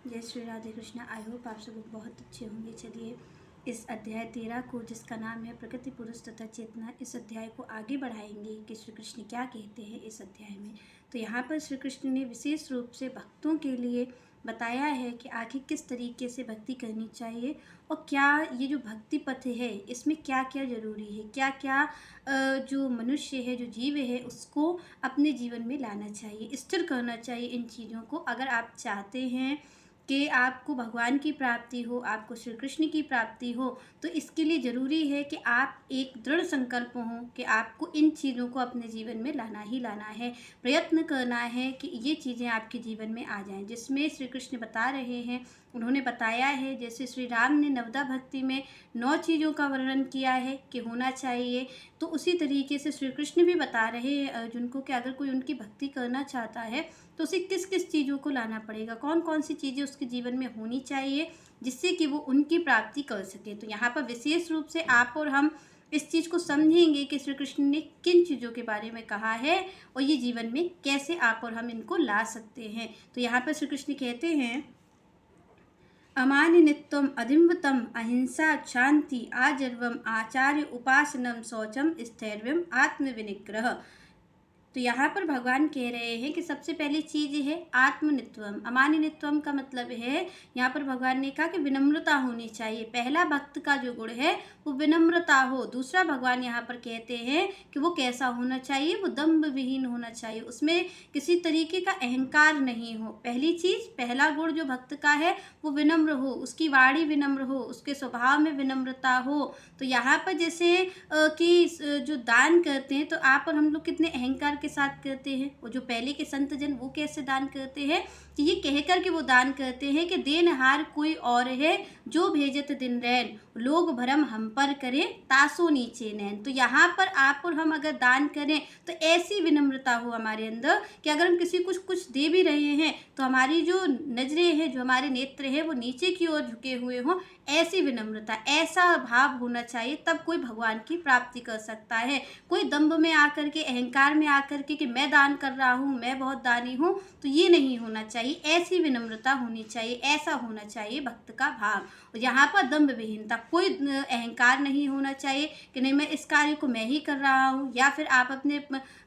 जय Shri Radhe Krishna. I hope आप सब लोग बहुत अच्छे होंगे। चलिए इस अध्याय 13 को, जिसका नाम है प्रकृति पुरुष तथा चेतना, इस अध्याय को आगे बढ़ाएंगे कि श्री कृष्ण क्या कहते हैं इस अध्याय में। तो यहाँ पर श्री कृष्ण ने विशेष रूप से भक्तों के लिए बताया है कि आखिर किस तरीके से भक्ति करनी चाहिए और क्या ये जो भक्ति पथ है इसमें क्या क्या ज़रूरी है, क्या क्या जो मनुष्य है, जो जीव है, उसको अपने जीवन में लाना चाहिए, स्थिर करना चाहिए इन चीज़ों को। अगर आप चाहते हैं कि आपको भगवान की प्राप्ति हो, आपको श्री कृष्ण की प्राप्ति हो, तो इसके लिए ज़रूरी है कि आप एक दृढ़ संकल्प हों कि आपको इन चीज़ों को अपने जीवन में लाना ही लाना है। प्रयत्न करना है कि ये चीज़ें आपके जीवन में आ जाएं, जिसमें श्री कृष्ण बता रहे हैं। उन्होंने बताया है, जैसे श्री राम ने नवदा भक्ति में 9 चीज़ों का वर्णन किया है कि होना चाहिए, तो उसी तरीके से श्री कृष्ण भी बता रहे हैं अर्जुन को कि अगर कोई उनकी भक्ति करना चाहता है तो उसे किस किस चीज़ों को लाना पड़ेगा, कौन कौन सी चीज़ें उसके जीवन में होनी चाहिए जिससे कि वो उनकी प्राप्ति कर सके। तो यहाँ पर विशेष रूप से आप और हम इस चीज़ को समझेंगे कि श्री कृष्ण ने किन चीज़ों के बारे में कहा है और ये जीवन में कैसे आप और हम इनको ला सकते हैं। तो यहाँ पर श्री कृष्ण कहते हैं, अमानिनित्वम अधिम्बतम अहिंसा शांति आजर्वम आचार्य उपासनम शौचम स्थैर्यम आत्मविनिग्रह। तो यहाँ पर भगवान कह रहे हैं कि सबसे पहली चीज़ है आत्मनित्वम। अमानिनित्वम का मतलब है, यहाँ पर भगवान ने कहा कि विनम्रता होनी चाहिए। पहला भक्त का जो गुण है वो विनम्रता हो। दूसरा भगवान यहाँ पर कहते हैं कि वो कैसा होना चाहिए, वो दम्भ विहीन होना चाहिए, उसमें किसी तरीके का अहंकार नहीं हो। पहली चीज़, पहला गुण जो भक्त का है वो विनम्र हो, उसकी वाणी विनम्र हो, उसके स्वभाव में विनम्रता हो। तो यहाँ पर जैसे कि जो दान करते हैं तो आप और हम लोग कितने अहंकार के साथ करते हैं। वो जो पहले के संत जन वो कैसे दान करते हैं कि ये कहकर के वो दान करते हैं कि देनहार कोई और है जो भेजत दिन रैन, लोग भरम हम पर करें तासो नीचे नैन। तो यहाँ पर आप और हम अगर दान करें तो ऐसी विनम्रता हो हमारे अंदर कि अगर हम किसी को कुछ दे भी रहे हैं तो हमारी जो नजरें हैं, जो हमारे नेत्र हैं, वो नीचे की ओर झुके हुए हों। ऐसी विनम्रता, ऐसा भाव होना चाहिए, तब कोई भगवान की प्राप्ति कर सकता है। कोई दंभ में आकर के, अहंकार में आकर के कि मैं दान कर रहा हूँ, मैं बहुत दानी हूँ, तो ये नहीं होना चाहिए। ऐसी विनम्रता होनी चाहिए, ऐसा होना चाहिए भक्त का भाव। और यहाँ पर दंभ विहीनता, कोई अहंकार नहीं होना चाहिए कि नहीं मैं इस कार्य को मैं ही कर रहा हूँ, या फिर आप अपने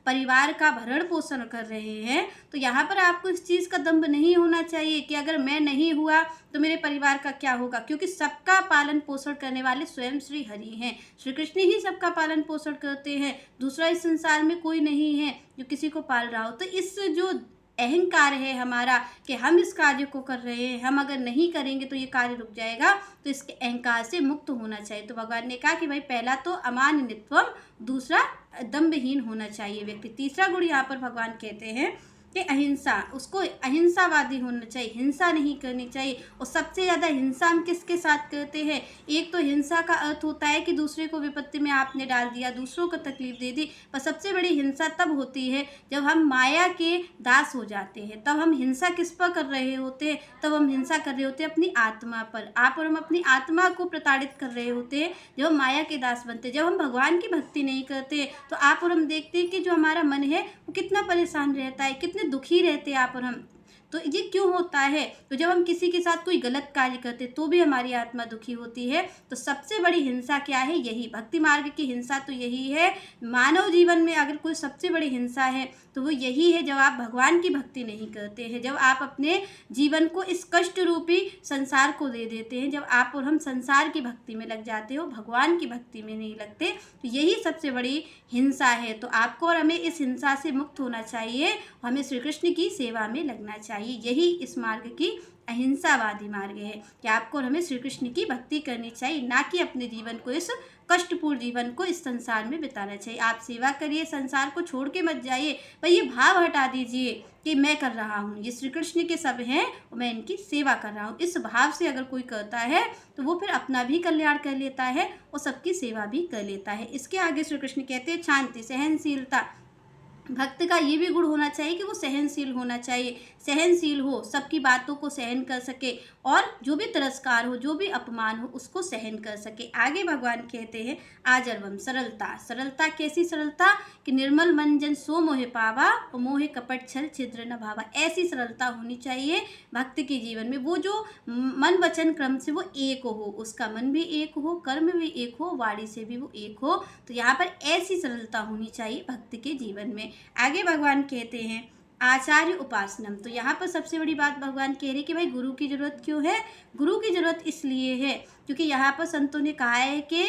परिवार का भरण पोषण कर रहे हैं तो यहाँ पर आपको इस चीज़ का दंभ नहीं होना चाहिए कि अगर मैं नहीं हुआ तो मेरे परिवार का क्या होगा, क्योंकि सबका पालन पोषण करने वाले स्वयं श्री हरि हैं। श्री कृष्ण ही सबका पालन पोषण करते हैं, दूसरा इस संसार में कोई नहीं है जो किसी को पाल रहा हो। तो इस जो अहंकार है हमारा कि हम इस कार्य को कर रहे हैं, हम अगर नहीं करेंगे तो ये कार्य रुक जाएगा, तो इसके अहंकार से मुक्त होना चाहिए। तो भगवान ने कहा कि भाई पहला तो अमानित्वम, दूसरा दम्भहीन होना चाहिए व्यक्ति। तीसरा गुण यहाँ पर भगवान कहते हैं कि अहिंसा, उसको अहिंसावादी होना चाहिए, हिंसा नहीं करनी चाहिए। और सबसे ज़्यादा हिंसा हम किसके साथ करते हैं, एक तो हिंसा का अर्थ होता है कि दूसरे को विपत्ति में आपने डाल दिया, दूसरों को तकलीफ दे दी, पर सबसे बड़ी हिंसा तब होती है जब हम माया के दास हो जाते हैं। तब हम हिंसा किस पर कर रहे होते हैं, तब हम हिंसा कर रहे होते हैं अपनी आत्मा पर। आप और हम अपनी आत्मा को प्रताड़ित कर रहे होते हैं जब हम माया के दास बनते हैं। जब हम भगवान की भक्ति नहीं करते तो आप और हम देखते हैं कि जो हमारा मन है वो कितना परेशान रहता है, कितने दुखी रहते हैं आप और हम। तो ये क्यों होता है, तो जब हम किसी के साथ कोई गलत कार्य करते तो भी हमारी आत्मा दुखी होती है। तो सबसे बड़ी हिंसा क्या है, यही भक्ति मार्ग की हिंसा तो यही है। मानव जीवन में अगर कोई सबसे बड़ी हिंसा है तो वो यही है जब आप भगवान की भक्ति नहीं करते हैं, जब आप अपने जीवन को इस कष्ट रूपी संसार को दे देते हैं, जब आप और हम संसार की भक्ति में लग जाते हो, भगवान की भक्ति में नहीं लगते, तो यही सबसे बड़ी हिंसा है। तो आपको और हमें इस हिंसा से मुक्त होना चाहिए, हमें श्री कृष्ण की सेवा में लगना चाहिए। यही इस मार्ग की अहिंसावादी मार्ग है कि आपको और हमें श्री कृष्ण की भक्ति करनी चाहिए, ना कि अपने जीवन को, इस कष्टपूर्ण जीवन को इस संसार में बिताना चाहिए। आप सेवा करिए, संसार को छोड़ के मत जाइए, पर ये भाव हटा दीजिए कि मैं कर रहा हूँ, ये श्री कृष्ण के सब हैं और मैं इनकी सेवा कर रहा हूँ। इस भाव से अगर कोई करता है तो वो फिर अपना भी कल्याण कर लेता है और सबकी सेवा भी कर लेता है। इसके आगे श्री कृष्ण कहते हैं शांति, सहनशीलता, भक्त का ये भी गुण होना चाहिए कि वो सहनशील होना चाहिए, सहनशील हो, सबकी बातों को सहन कर सके और जो भी तिरस्कार हो, जो भी अपमान हो, उसको सहन कर सके। आगे भगवान कहते हैं आजर्वम, सरलता। सरलता कैसी सरलता कि निर्मल मन जन सो मोहे पावा और मोहे कपट छल छिद्र न भावा। ऐसी सरलता होनी चाहिए भक्त के जीवन में। वो जो मन वचन क्रम से वो एक हो, उसका मन भी एक हो, कर्म भी एक हो, वाणी से भी वो एक हो। तो यहाँ पर ऐसी सरलता होनी चाहिए भक्त के जीवन में। आगे भगवान कहते हैं आचार्य उपासनम। तो यहाँ पर सबसे बड़ी बात भगवान कह रहे हैं कि भाई गुरु की जरूरत क्यों है। गुरु की जरूरत इसलिए है क्योंकि यहाँ पर संतों ने कहा है कि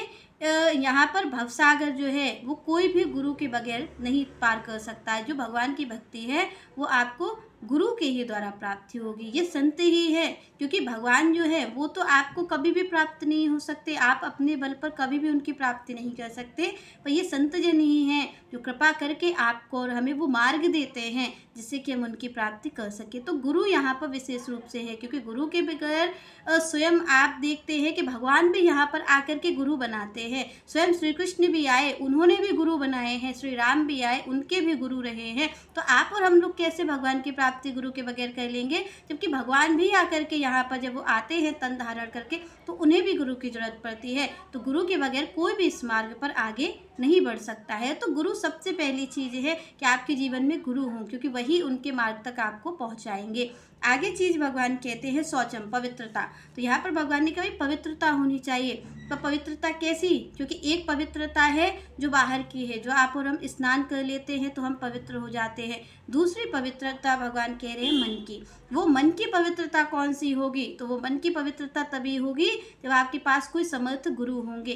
यहाँ पर भवसागर जो है वो कोई भी गुरु के बगैर नहीं पार कर सकता है। जो भगवान की भक्ति है वो आपको गुरु के ही द्वारा प्राप्ति होगी। ये संत ही है क्योंकि भगवान जो है वो तो आपको कभी भी प्राप्त नहीं हो सकते, आप अपने बल पर कभी भी उनकी प्राप्ति नहीं कर सकते। पर ये संत जन ही हैं जो कृपा करके आपको और हमें वो मार्ग देते हैं जिससे कि हम उनकी प्राप्ति कर सके। तो गुरु यहाँ पर विशेष रूप से है क्योंकि गुरु के बगैर स्वयं आप देखते हैं कि भगवान भी यहाँ पर आकर के गुरु बनाते हैं। स्वयं श्री कृष्ण भी आए, उन्होंने भी गुरु बनाए हैं, श्री राम भी आए, उनके भी गुरु रहे हैं। तो आप और हम लोग कैसे भगवान की प्राप्ति गुरु के बगैर कर लेंगे, जबकि भगवान भी आकर के यहाँ पर जब वो आते हैं तन धारण करके तो उन्हें भी गुरु की जरूरत पड़ती है। तो गुरु के बगैर कोई भी इस मार्ग पर आगे नहीं बढ़ सकता है। तो गुरु सबसे पहली चीज़ है कि आपके जीवन में गुरु हों क्योंकि वही उनके मार्ग तक आपको पहुँचाएंगे। आगे चीज़ भगवान कहते हैं शौचम, पवित्रता। तो यहाँ पर भगवान ने कहा पवित्रता होनी चाहिए। तो पवित्रता कैसी, क्योंकि एक पवित्रता है जो बाहर की है, जो आप और हम स्नान कर लेते हैं तो हम पवित्र हो जाते हैं। दूसरी पवित्रता भगवान कह रहे हैं मन की। वो मन की पवित्रता कौन सी होगी, तो वो मन की पवित्रता तभी होगी जब आपके पास कोई समर्थ गुरु होंगे।